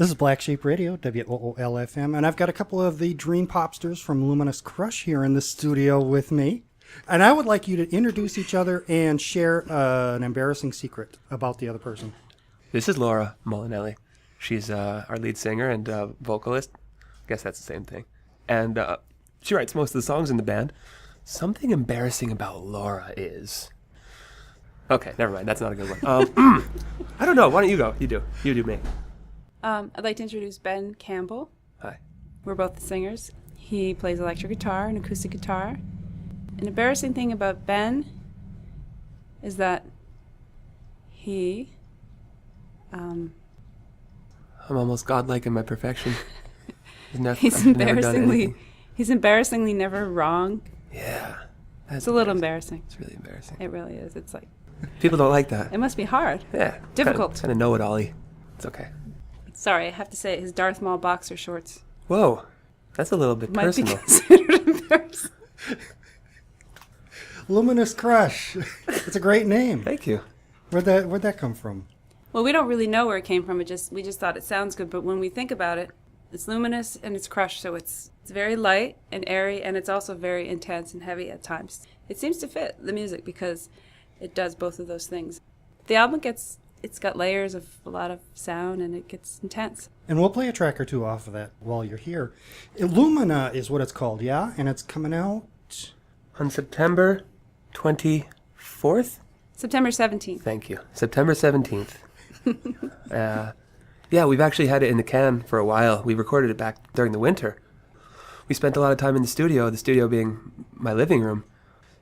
This is Black Sheep Radio, WOOL-FM, and I've got a couple of the Dream Popsters from Luminous Crush here in the studio with me. And I would like you to introduce each other and share an embarrassing secret about the other person. This is Laura Molinelli. She's our lead singer and vocalist. I guess that's the same thing. And she writes most of the songs in the band. Something embarrassing about Laura is... Okay, never mind. That's not a good one. I don't know. Why don't you go? You do. You do me. I'd like to introduce Ben Campbell. Hi. We're both the singers. He plays electric guitar and acoustic guitar. An embarrassing thing about Ben is that he... I'm almost godlike in my perfection. He's embarrassingly never wrong. Yeah. It's a little embarrassing. It's really embarrassing. It really is. It's like... People don't like that. It must be hard. Yeah. Difficult. Kind of know-it-all-y. It's okay. Sorry, I have to say, his Darth Maul boxer shorts Whoa. That's a little bit might personal. be considered embarrassing. Luminous Crush. It's a great name. Thank you. Where'd that come from? Well, we don't really know where it came from. We just thought it sounds good. But when we think about it, it's luminous and it's crushed, so it's very light and airy, and it's also very intense and heavy at times. It seems to fit the music because it does both of those things. The album it's got layers of a lot of sound, and it gets intense. And we'll play a track or two off of that while you're here. Illumina is what it's called, yeah? And it's coming out... On September 24th? September 17th. Thank you. September 17th. Yeah, we've actually had it in the can for a while. We recorded it back during the winter. We spent a lot of time in the studio being my living room.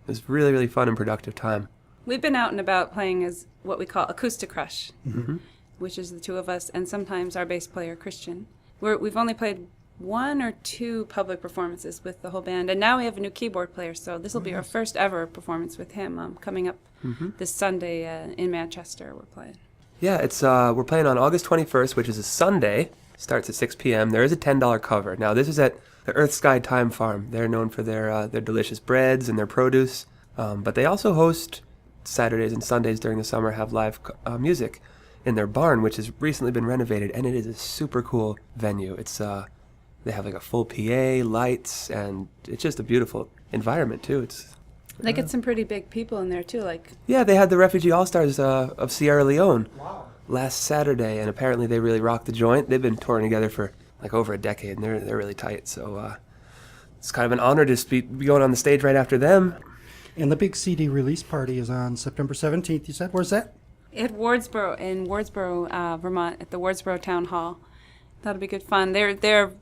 It was really, really fun and productive time. We've been out and about playing as what we call Acoustic Crush, Mm-hmm. which is the two of us, and sometimes our bass player, Christian. We've only played 1 or 2 public performances with the whole band, and now we have a new keyboard player, so this will be our first ever performance with him coming up this Sunday in Manchester. We're playing. Yeah, it's we're playing on August 21st, which is a Sunday. Starts at 6 p.m. There is a $10 cover. Now, this is at the Earth Sky Time Farm. They're known for their delicious breads and their produce, but they also host Saturdays and Sundays during the summer, have live music in their barn, which has recently been renovated, and it is a super cool venue. It's they have like a full PA, lights, and it's just a beautiful environment too. They get some pretty big people in there too, like... Yeah, they had the Refugee All-Stars of Sierra Leone last Saturday, and apparently they really rocked the joint. They've been touring together for like over a decade, and they're really tight, so it's kind of an honor to be going on the stage right after them. And the big CD release party is on September 17th, you said? Where's that? At Wardsboro, in Wardsboro, Vermont, at the Wardsboro Town Hall. That'll be good fun. They're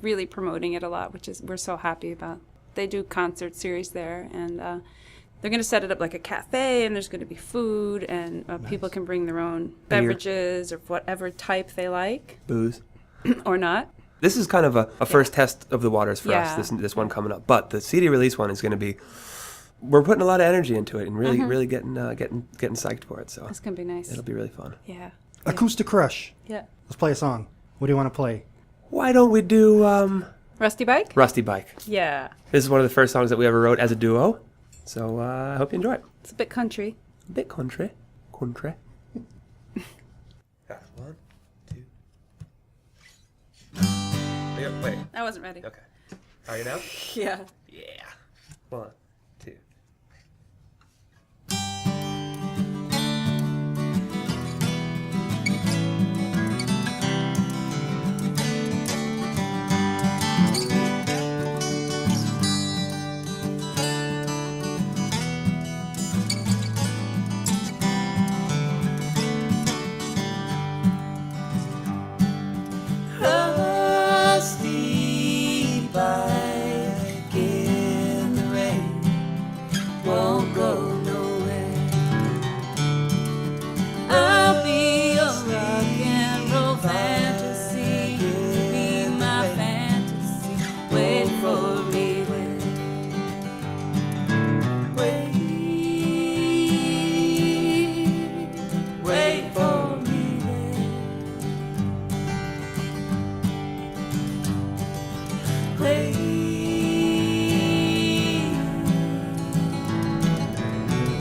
really promoting it a lot, which is we're so happy about. They do concert series there, and they're going to set it up like a cafe, and there's going to be food, and people can bring their own beverages or whatever type they like. Booze. Or not. This is kind of a first test of the waters for us, this one coming up. But the CD release one is going to be... We're putting a lot of energy into it and really getting psyched for it. So it's going to be nice. It'll be really fun. Yeah. Acoustic Crush. Yeah. Let's play a song. What do you want to play? Why don't we do... Rusty Bike? Rusty Bike. Yeah. This is one of the first songs that we ever wrote as a duo. So I hope you enjoy it. It's a bit country. A bit country. Country. Yeah, 1, 2. Wait. I wasn't ready. Okay. Are you now? Yeah. Yeah. 1, 2. Rusty bike in the rain won't go nowhere. I'll be a rock and roll fantasy, be my fantasy. Wait for me there. Wait for me there. Please,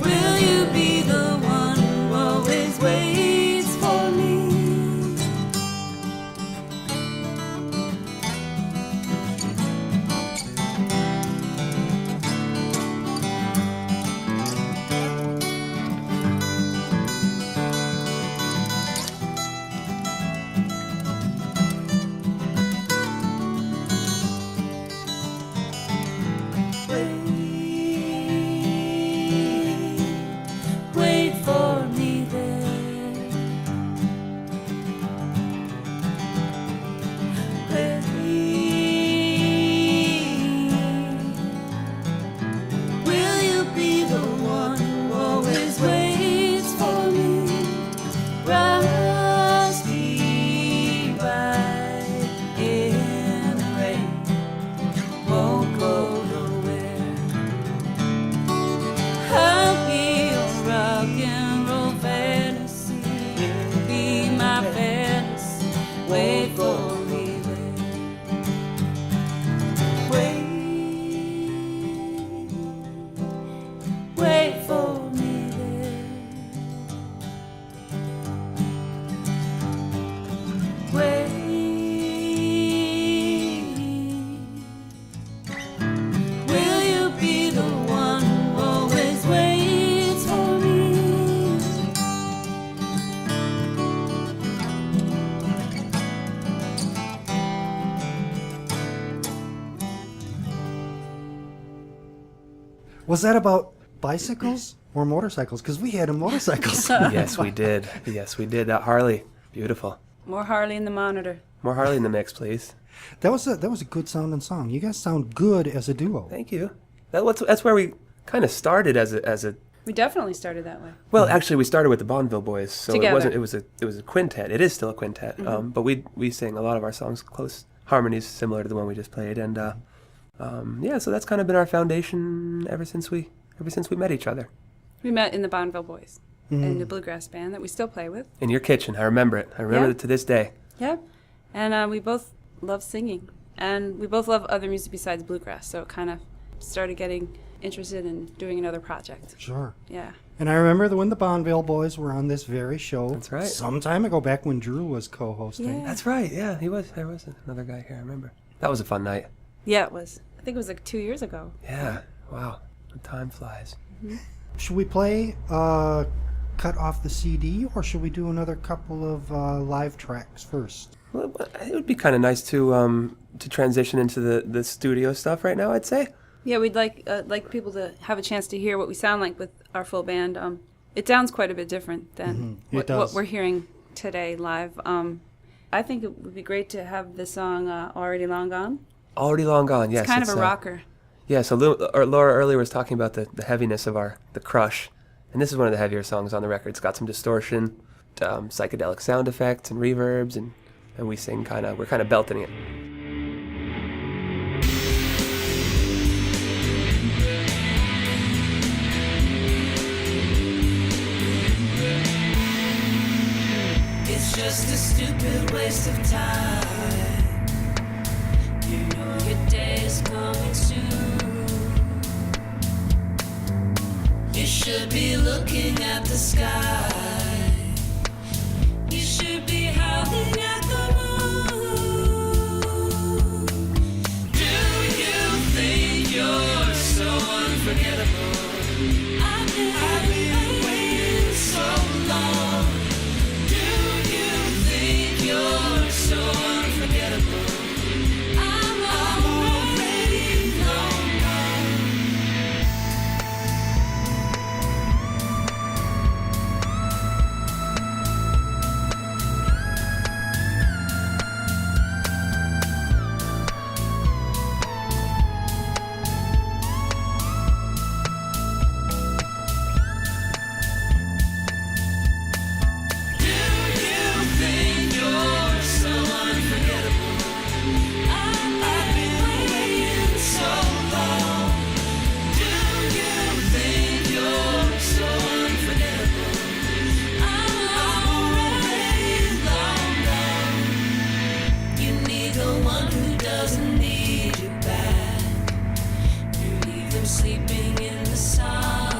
will you be the one who always waits for me? wait for me there. Wait for me there. Wait. Will you be the one who always waits for me? Was that about bicycles or motorcycles? Because we had a motorcycles. Yes, we did. Yes, we did. That Harley, beautiful. More Harley in the monitor. More Harley in the mix, please. That was a good sounding song. You guys sound good as a duo. Thank you. That's where we kind of started as a. We definitely started that way. Well, actually, we started with the Bonneville Boys, so Together. it was a quintet. It is still a quintet, but we sing a lot of our songs close harmonies similar to the one we just played, and yeah, so that's kind of been our foundation ever since we met each other. We met in the Bonneville Boys, in the bluegrass band that we still play with. In your kitchen, I remember it. I remember Yeah. it to this day. Yeah, and we both love singing, and we both love other music besides bluegrass, so it kind of started getting interested in doing another project. Sure. Yeah. And I remember when the Bonneville Boys were on this very show. That's right. Some time ago, back when Drew was co-hosting. Yeah. That's right. Yeah, there was another guy here. I remember. That was a fun night. Yeah, it was. I think it was like 2 years ago. Yeah. Wow. The time flies. Should we play cut off the CD, or should we do another couple of live tracks first? Well, it would be kind of nice to transition into the studio stuff right now, I'd say. Yeah, we'd like people to have a chance to hear what we sound like with our full band. It sounds quite a bit different than It what does. we're hearing today live. I think it would be great to have the song "Already Long Gone." Already long gone. Yes. It's kind of a rocker. Yeah. So Laura earlier was talking about the heaviness of the Crush, and this is one of the heavier songs on the record. It's got some distortion, psychedelic sound effects and reverbs, and we sing we're kind of belting it. It's just a stupid waste of time. You know your day is coming soon. You should be looking at the sky. You should be howling at the moon. Do you think you're so unforgettable? I've been waiting so long. Do you think you're so unforgettable? I'm already long gone. Do you think you're so unforgettable? I've been waiting so long. Do you think you're so unforgettable? I'm already long gone. You need the one who doesn't need you back. You leave them sleeping in the sun.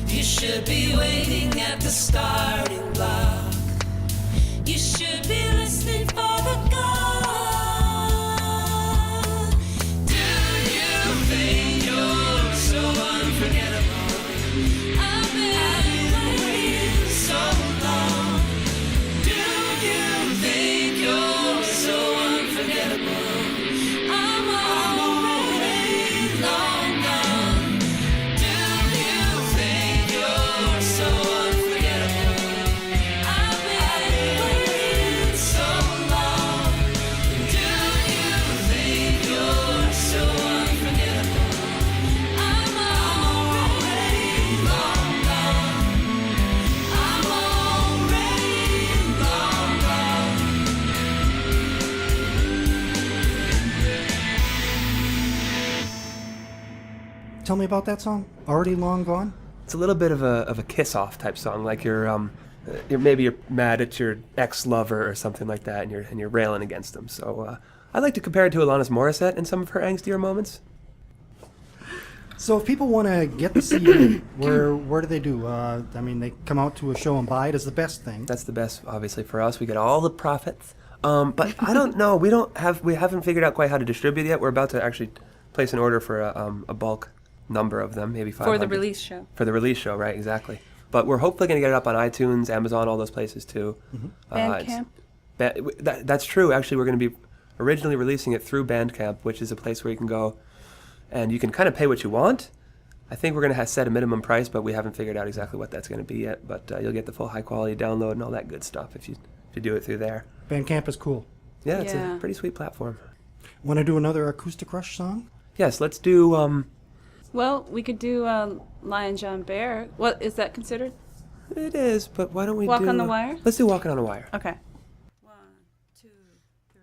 You should be waiting at the starting block. You should be listening for the call. Do you think you're so unforgettable? I've been waiting so long. Do you think you're so unforgettable? I'm already long gone. Do you think you're so unforgettable? I've been waiting so long. Do you think you're so unforgettable? I'm already long gone. I'm already long gone. Tell me about that song. Already long gone. It's a little bit of a kiss off type song, like you're maybe you're mad at your ex-lover or something like that, and you're railing against them. So I like to compare it to Alanis Morissette in some of her angstier moments. So if people want to get the CD, where do they do? I mean, they come out to a show and buy it is the best thing. That's the best, obviously, for us. We get all the profits. But I don't know. We haven't figured out quite how to distribute it yet. We're about to actually place an order for a bulk number of them, maybe 500. For the release show. For the release show, right? Exactly. But we're hopefully going to get it up on iTunes, Amazon, all those places too. Bandcamp. That's true. Actually, we're going to be originally releasing it through Bandcamp, which is a place where you can go and you can kind of pay what you want. I think we're going to set a minimum price, but we haven't figured out exactly what that's going to be yet. But you'll get the full high-quality download and all that good stuff if you do it through there. Bandcamp is cool. Yeah, it's a pretty sweet platform. Want to do another Acoustic Rush song? Yes, let's do... Well, we could do Lion John Bear. What is that considered? It is, but why don't we Walk on the Wire? Let's do Walking on a Wire. Okay. 1, 2, 3.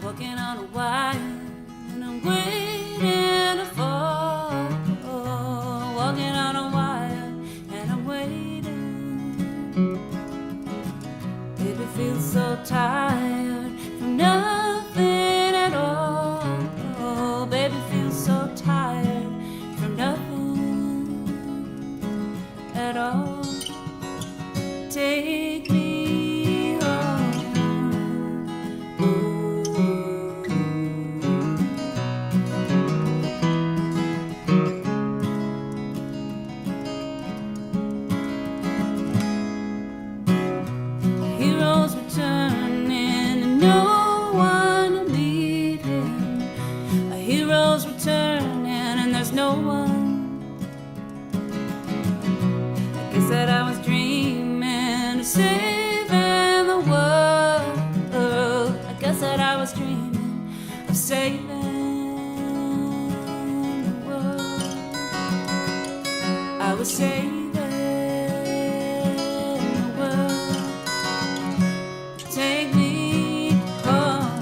Walking on a wire, and I'm waiting to fall. Walking on a wire, and I'm waiting. Baby feels so tired from nothing at all. Baby feels so tired from nothing at all. Take me home. Heroes returning and no one to lead him. A hero's returning and there's no one. I guess that I was dreaming of saving the world. I guess that I was dreaming of saving the world. I was saving the world. Take me home.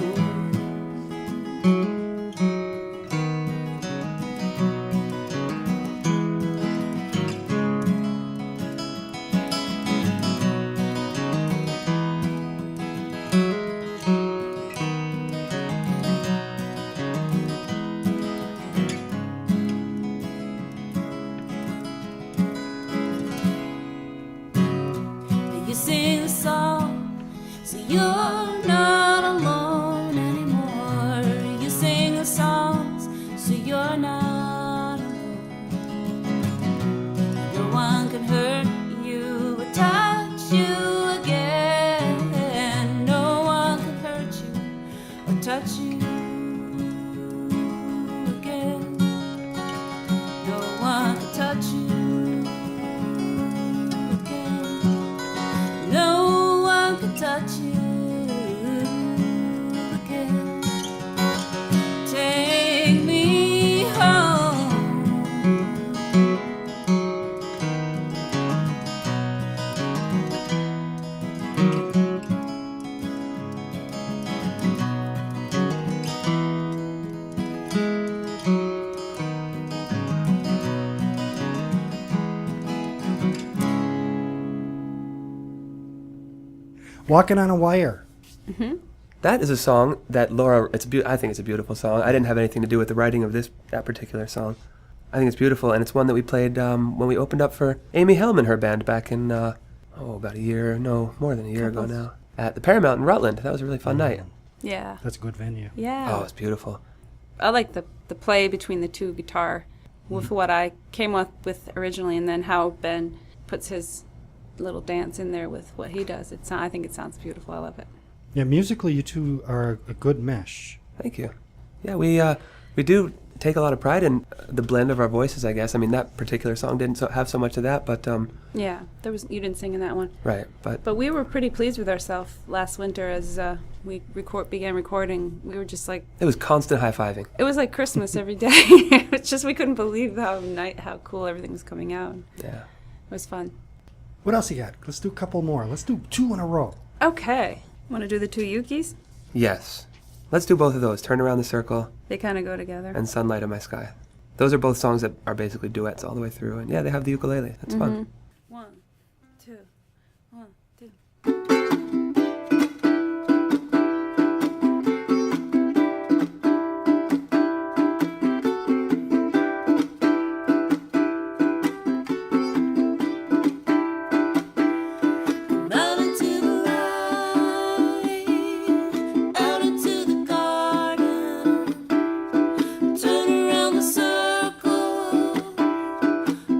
You sing a song, so you're not alone anymore. You sing the songs, so you're not alone. No one can hurt you or touch you again. No one can hurt you or touch you again. No one can touch you. No one can touch you again. Take me home. Walking on a Wire. That is a song that Laura. I think it's a beautiful song. I didn't have anything to do with the writing of that particular song. I think it's beautiful, and it's one that we played when we opened up for Amy Helm and her band back in about a year, no, more than a year ago now, at the Paramount in Rutland. That was a really fun night. Yeah. That's a good venue. Yeah. Oh, it's beautiful. I like the play between the two guitar with what I came up with originally, and then how Ben puts his little dance in there with what he does. I think it sounds beautiful. I love it. Yeah, musically, you two are a good mesh. Thank you. Yeah, we do take a lot of pride in the blend of our voices, I guess. I mean, that particular song didn't have so much of that, but Yeah, you didn't sing in that one. right. But We were pretty pleased with ourselves last winter as we began recording. We were just like, it was constant high-fiving. it was like Christmas every day. It's just we couldn't believe how cool everything was coming out. Yeah. It was fun. What else you got? Let's do a couple more. Let's do 2 in a row. Okay. Want to do the 2 Yukis? Yes. Let's do both of those. Turn Around the Circle They kind of go together. and Sunlight in My Sky. Those are both songs that are basically duets all the way through. And yeah, they have the ukulele. That's fun. 1, 2, 1, 2. Out into the light, out into the garden. Turn around the circle,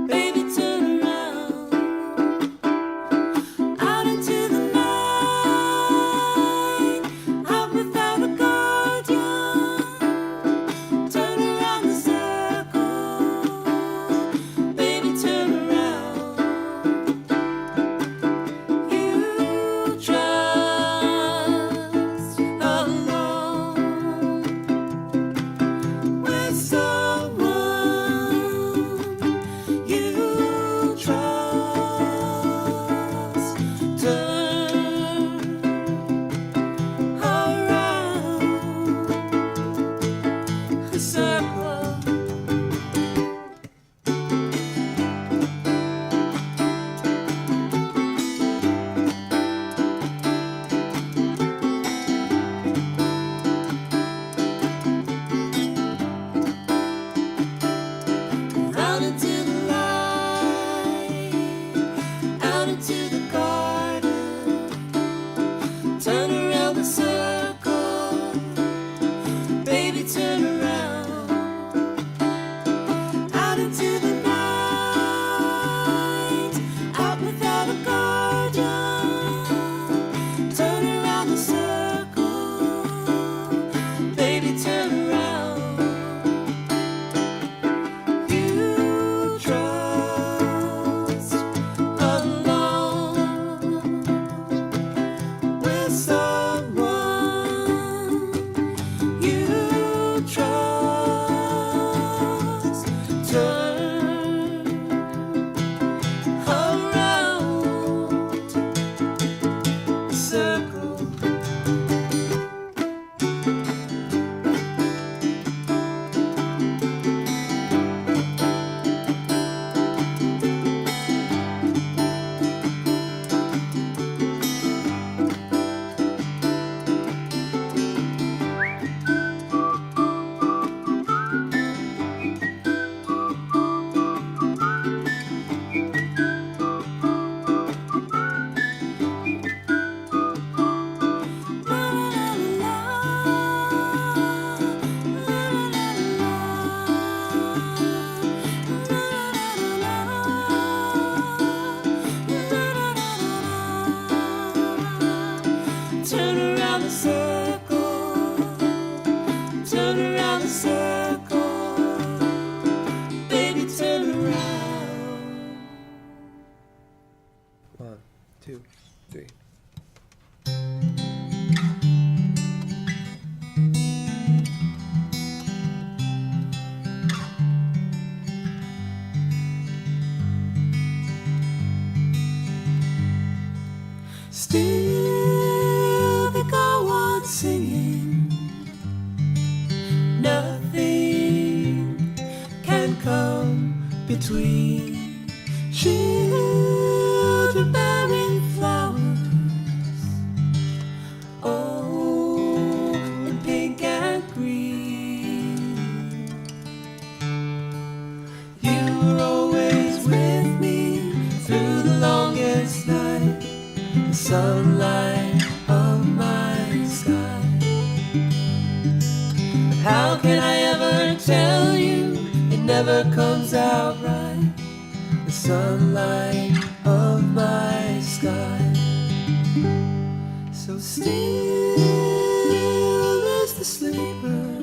baby, turn around. Out into the night, out without a guardian. Turn around the circle, baby, turn around. You trust alone with someone you trust. Turn around the circle. Out into the light, out into the garden. Turn around the circle, baby, turn around. Out into the night, out without a guardian. Turn around the circle, baby, turn around. You trust alone with someone you trust. Turn around the circle. Turn around the circle, turn around the circle, baby, turn around. 1, 2, 3. Still they go on singing. Nothing can come between children bearing flowers. Oh, in pink and green. You were always with me through the longest night. The sunlight of my sky. But how can I ever tell you it never comes out right? The sunlight of my sky. So still is the sleeper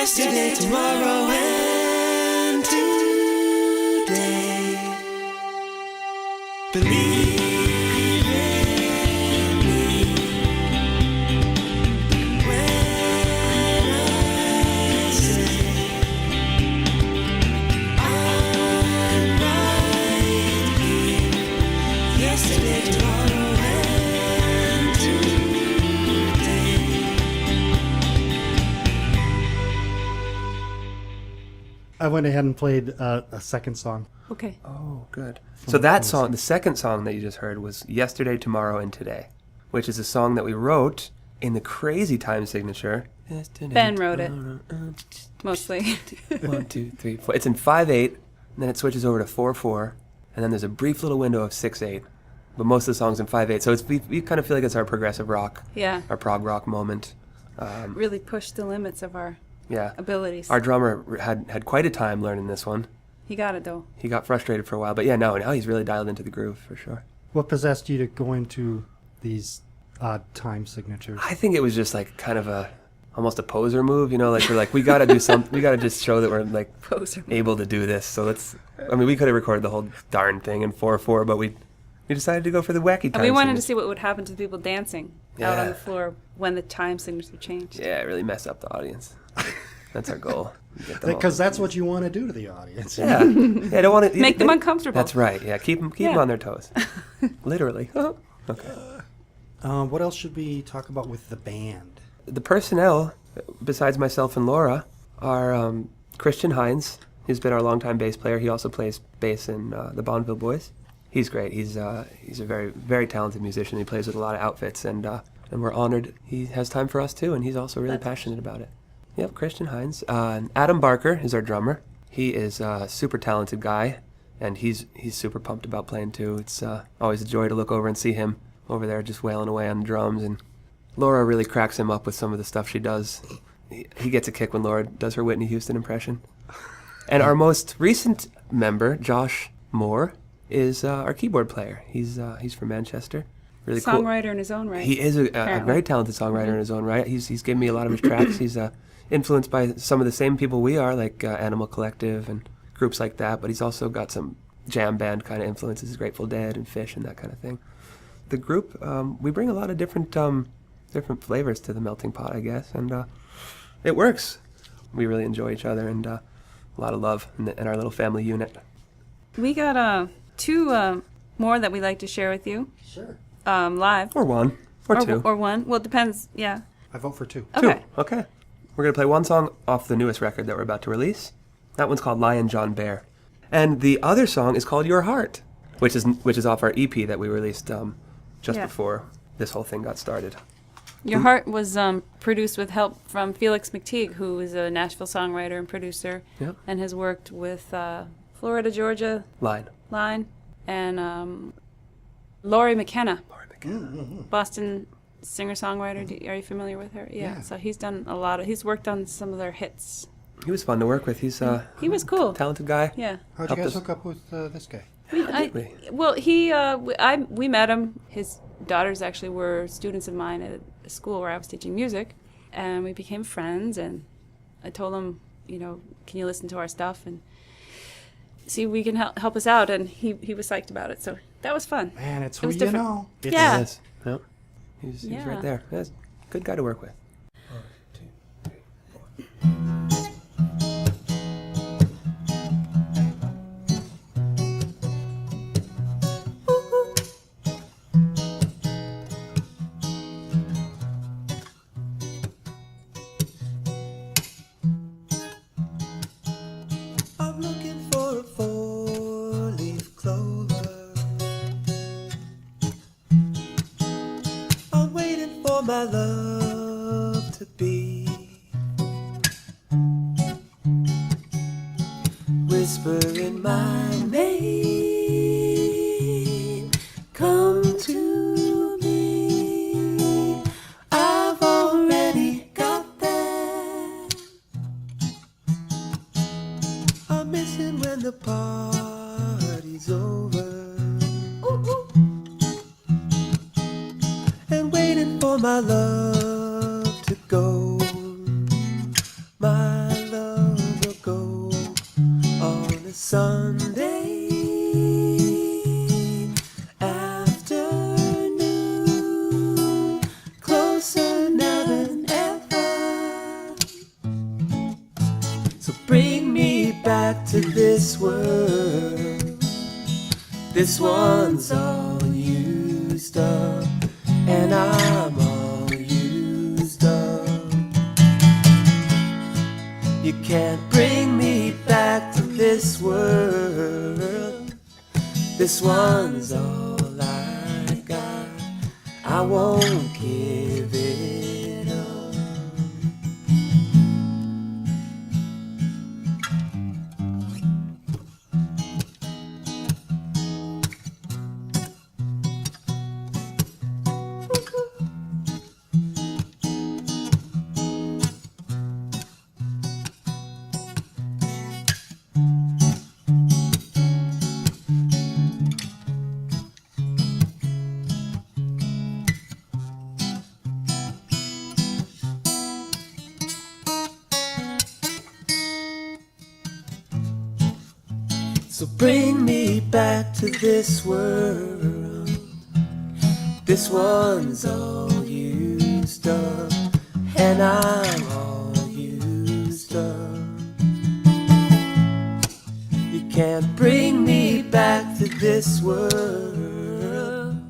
Yesterday, tomorrow, and today. Believe in me when I say I'm right here. Yesterday, tomorrow, and today. I went ahead and played a second song. Okay. Oh, good. So that song, the second song that you just heard was Yesterday, Tomorrow, and Today, which is a song that we wrote in the crazy time signature. Ben wrote it. Mostly. 1, 2, 3, 4. It's in 5/8, and then it switches over to 4/4, and then there's a brief little window of 6/8. But most of the songs in 5/8, so we kind of feel like it's our progressive rock, Yeah. our prog rock moment. Really pushed the limits of our Yeah, abilities. our drummer had quite a time learning this one. He got it though. He got frustrated for a while, but yeah, now he's really dialed into the groove for sure. What possessed you to go into these odd time signatures? I think it was just like kind of almost a poser move, you know, like we're like we got to do something, we got to just show that we're like Poser. able to do this. So we could have recorded the whole darn thing in 4/4, but we decided to go for the wacky time. And we wanted to signature. see what would happen to the people dancing out on Yeah. the floor when the time signature changed. Yeah, really mess up the audience. That's our goal. Get them all- Because that's what you want to do to the audience. yeah, I don't want to Make them uncomfortable. That's right. Yeah, keep them Yeah. on their toes. Literally. Okay. What else should we talk about with the band? The personnel, besides myself and Laura, are Christian Hines, who's been our longtime bass player. He also plays bass in the Bonneville Boys. He's great. He's a very, very talented musician. He plays with a lot of outfits, and we're honored he has time for us too, and he's also really passionate about it. Yep, Christian Hines. Adam Barker is our drummer. He is a super talented guy, and he's super pumped about playing too. It's always a joy to look over and see him over there just wailing away on the drums, and Laura really cracks him up with some of the stuff she does. He gets a kick when Laura does her Whitney Houston impression. And our most recent member, Josh Moore, is our keyboard player. He's from Manchester. Really cool. Songwriter in his own right. He is a apparently. very talented songwriter in his own right. He's given me a lot of his tracks. He's influenced by some of the same people we are, like Animal Collective and groups like that. But he's also got some jam band kind of influences, Grateful Dead and Fish and that kind of thing. The group, we bring a lot of different flavors to the melting pot, I guess, and it works. We really enjoy each other, and a lot of love in our little family unit. We got two more that we'd like to share with you Sure. live. Or one, or two. Or one. Well, it depends. Yeah. I vote for two. Two. Okay. Okay. We're going to play one song off the newest record that we're about to release. That one's called Lion John Bear. And the other song is called Your Heart, which is off our EP that we released just Yeah. before this whole thing got started. Your Heart was produced with help from Felix McTeague, who is a Nashville songwriter and producer, Yep. and has worked with Florida Georgia Line. Line and Laurie McKenna, Boston singer-songwriter. Are you familiar with her? Yeah. So he's done a lot of. He's worked on some of their hits. He was fun to work with. He's He was cool. talented guy. Yeah. How'd you Helped guys us. hook up with this guy? We met him. His daughters actually were students of mine at a school where I was teaching music, and we became friends. And I told him, can you listen to our stuff and see if we can help us out? And he was psyched about it. So that was fun. Man, it's It who was you different. know. It's, Yeah. Yes. Yep. He's Yeah. right there. Yes. Good guy to work with. I'm looking for a four-leaf clover. I'm waiting for my love to be. Whispering my name, come to me. I've already got that. I'm missing when the party's over, and waiting for my love to go. My Sunday afternoon, closer now than ever. So bring me back to this world. This one's all used up, and I'm all used up. You can't bring me back to this world. This one's all I got. I won't give it up. So bring me back to this world. This one's all used up, and I'm all used up. You can't bring me back to this world.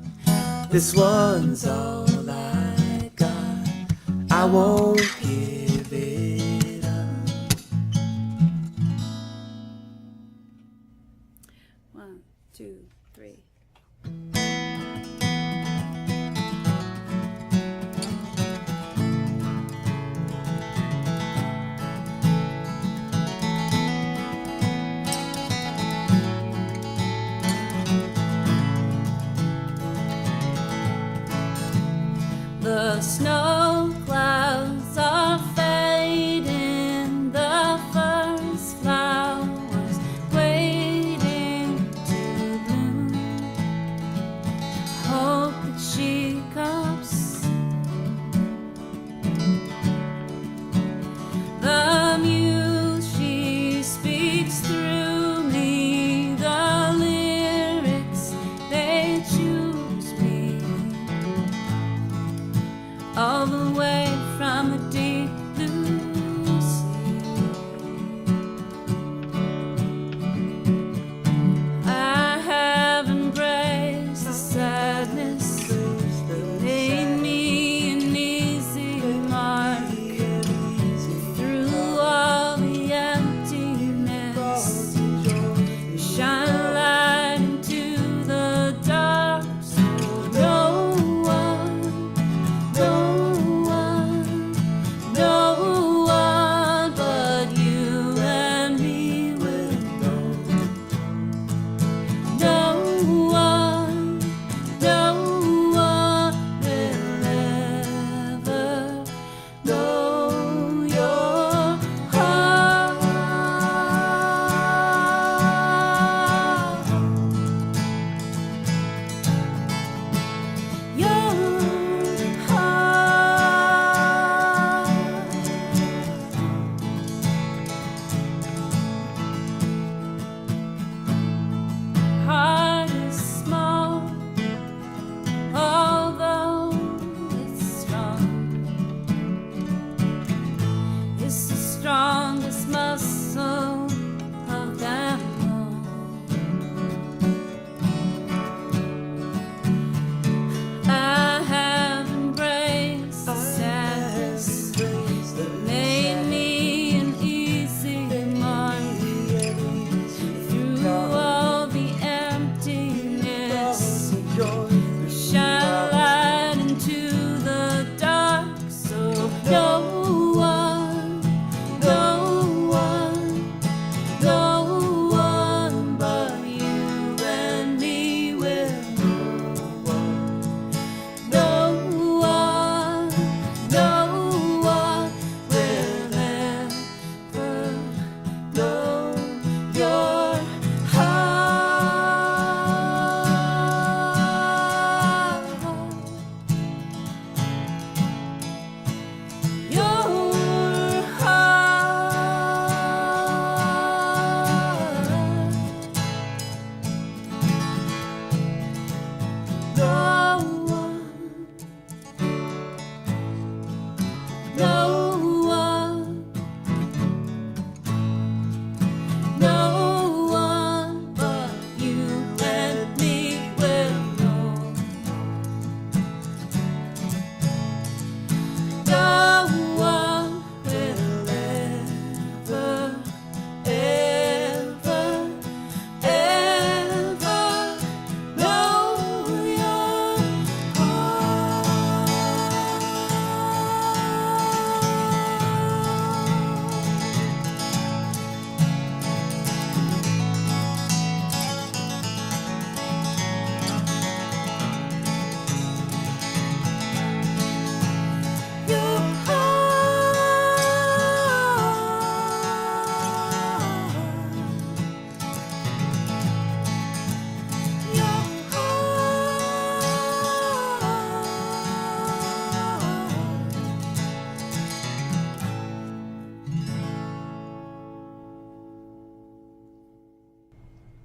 This one's all I got. I won't give it up. 1, 2, 3. The snow clouds are fading, the first flowers waiting to bloom.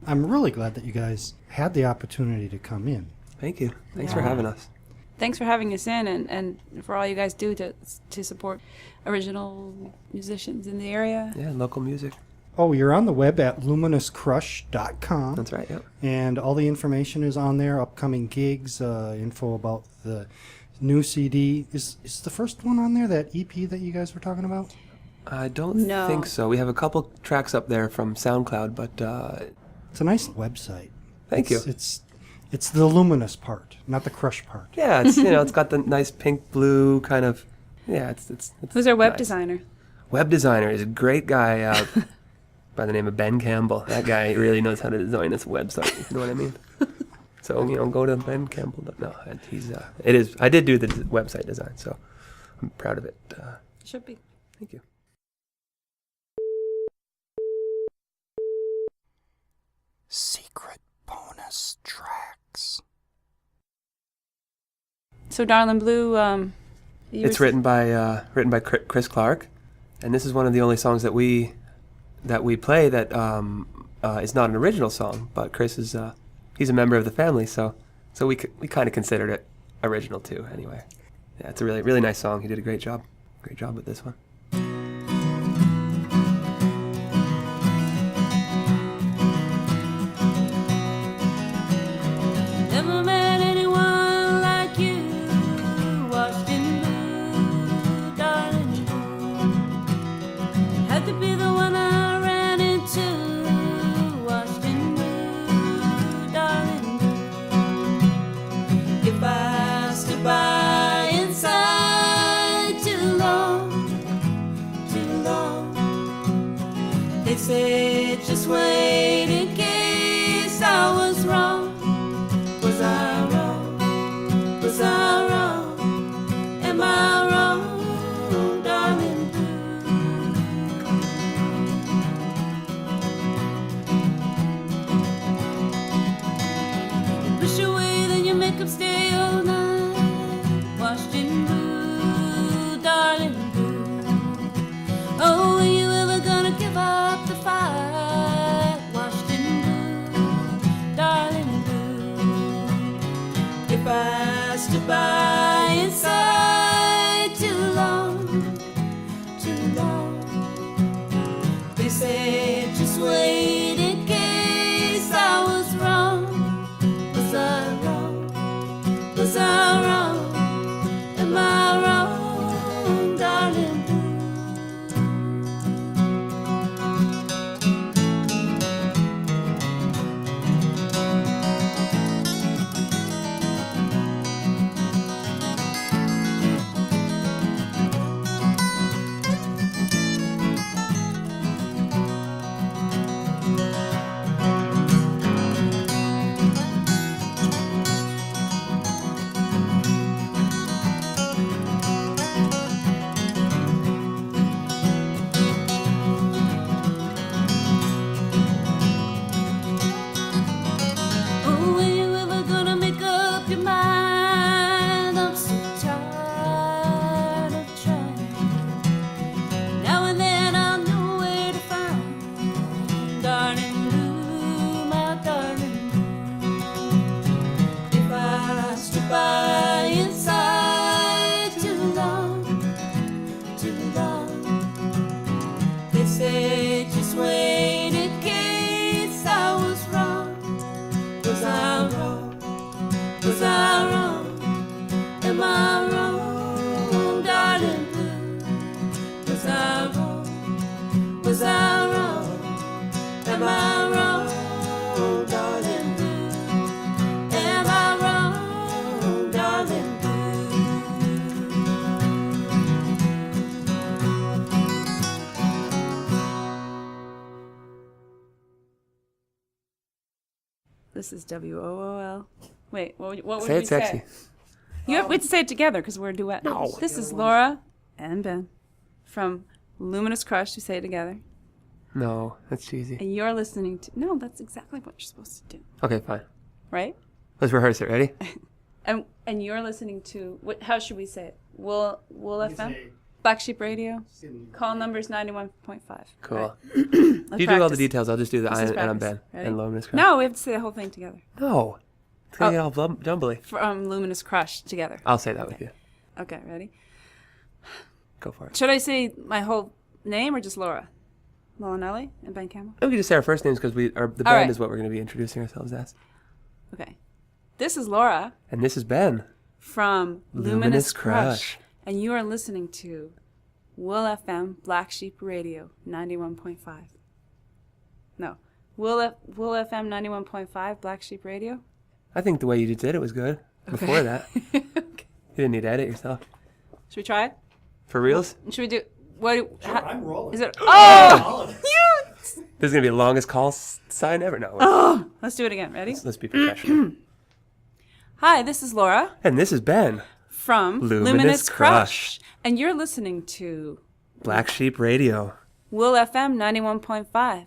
I'm really glad that you guys had the opportunity to come in. Thank you. Thanks for having us. Thanks for having us in, and for all you guys do to support original musicians in the area. Yeah, local music. Oh, you're on the web at luminouscrush.com. That's right, yep. And all the information is on there, upcoming gigs, info about the new CD. Is the first one on there, that EP that you guys were talking about? I don't No. think so. We have a couple tracks up there from SoundCloud, but It's a nice website. thank you. It's the luminous part, not the crush part. Yeah, it's it's got the nice pink blue kind of. Yeah, it's Who's our web nice. designer? Web designer is a great guy by the name of Ben Campbell. That guy really knows how to design this website. If you know what I mean. So go to Ben Campbell. No, and he's it is. I did do the website design, so I'm proud of it. Should be. Thank you. Secret bonus tracks. So, Darlin' Blue, It's written by Chris Clark, and this is one of the only songs that we play that is not an original song. But Chris is he's a member of the family, so we kind of considered it original too. Anyway, yeah, it's a really nice song. He did a great job with this one. Never met anyone like you, washed in blue, darling blue. Had to be the one I ran into, washed in blue, darling blue. If I stood by inside too long, they said just wait in case I was wrong. Was I wrong? Was I wrong? Am I wrong, darling blue? You push away, then your makeup stay all night, washed in blue, darling blue. Oh, are you ever gonna give up the fight, washed in blue, darling blue? If I stood by inside too long, they said just wait in case I was wrong. Was I wrong? Was I wrong? Am I wrong, darling blue? Oh, are you ever gonna make up your mind? I'm so tired of trying. Now and then I'll know where to find, darling blue, my darling blue. If I stood by inside too long, they said just wait in case I was wrong. Was I wrong? Was I wrong? Am I wrong, darling blue? Was I wrong? Was I wrong? Am I wrong, darling blue? Am I wrong, darling blue? This is WOOL. Wait, what would Say we it sexy. You have, we have to say it together because we're a duet. No. This is Laura and Ben from Luminous Crush. We say it together. No, that's cheesy. And you're listening to... No, that's exactly what you're supposed to do. Okay, fine. Right? Let's rehearse it. Ready? And you're listening to... How should we say it? Will FM? Black Sheep Radio. Call number's 91.5. Cool. Right. You do all the practice. details. I'll just do the This is and I'm practice. Ben. Ready? And Luminous Crush. No, we have to say the whole thing together. No. It's going to get all jumbly. From Luminous Crush together. I'll say that with you. Okay, ready? Go for it. Should I say my whole name or just Laura? Molinelli and Ben Campbell? We can just say our first names because the band right. is what we're going to be introducing ourselves as. Okay. This is Laura And this is Ben. from Luminous Luminous Crush. Crush. And you are listening to Will FM Black Sheep Radio 91.5. No. Will FM 91.5 Black Sheep Radio? I think the way you did it was good. Before that. Okay. You didn't need to edit yourself. Should we try it? For reals? Should we do what? Sure, I'm rolling. Is it? Oh, you! This is going to be the longest call sign ever. No. Oh, let's do it again. Ready? Let's be professional. Hi, this is Laura And this is Ben. from Luminous Crush. and you're listening to Black Sheep Radio. Will FM 91.5.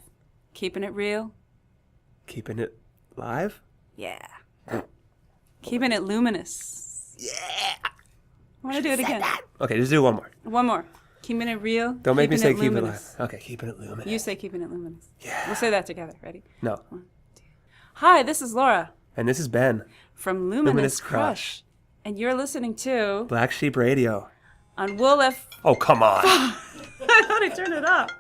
Keeping it real. Keeping it live? Yeah. Keeping it luminous. Yeah. I want to do it again. Okay, just do one more. One more. Keeping it real. Don't make me say keep it luminous. live. Okay, keeping it luminous. You say keeping it luminous. Yeah. We'll say that together. Ready? No. Hi, this is Laura And this is Ben. from Luminous Crush. And you're listening to Black Sheep Radio. on Will F. Oh, come on. I thought I turned it up.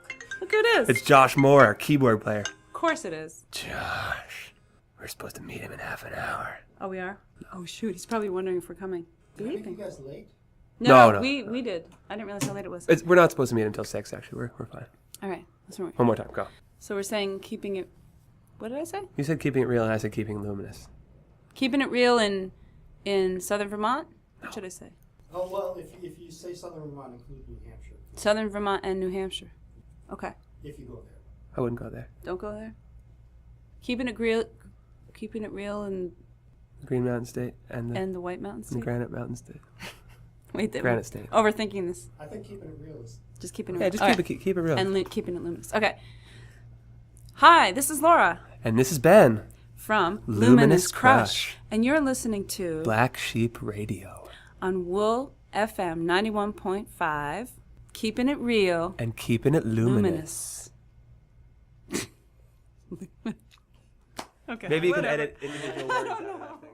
Look who it is. It's Josh Moore, our keyboard player. Of course it is. Josh. We're supposed to meet him in half an hour. Oh, we are? Oh, shoot. He's probably wondering if we're coming. Did I make you guys late? No. We did. I didn't realize how late it was. We're not supposed to meet until 6, actually. We're fine. All right. Let's move. One more time. Go. So we're saying keeping it. What did I say? You said keeping it real, and I said keeping it luminous. Keeping it real in southern Vermont? What should I say? Oh, well, if you say Southern Vermont, include New Hampshire. Southern Vermont and New Hampshire. Okay. If you go there. I wouldn't go there. Don't go there. Keeping it real in Green Mountain State and the White Mountain the State. Granite Mountain State. Wait, Granite State. Overthinking this. I think keeping it real is... Just keeping it. Yeah, just All keep it real. and keeping it luminous. Okay. Hi, this is Laura And this is Ben. from Luminous Crush. and you're listening to Black Sheep Radio. on Wool FM 91.5, keeping it real, And keeping it luminous. luminous. Okay. Maybe you can whatever. edit individual words out of that thing.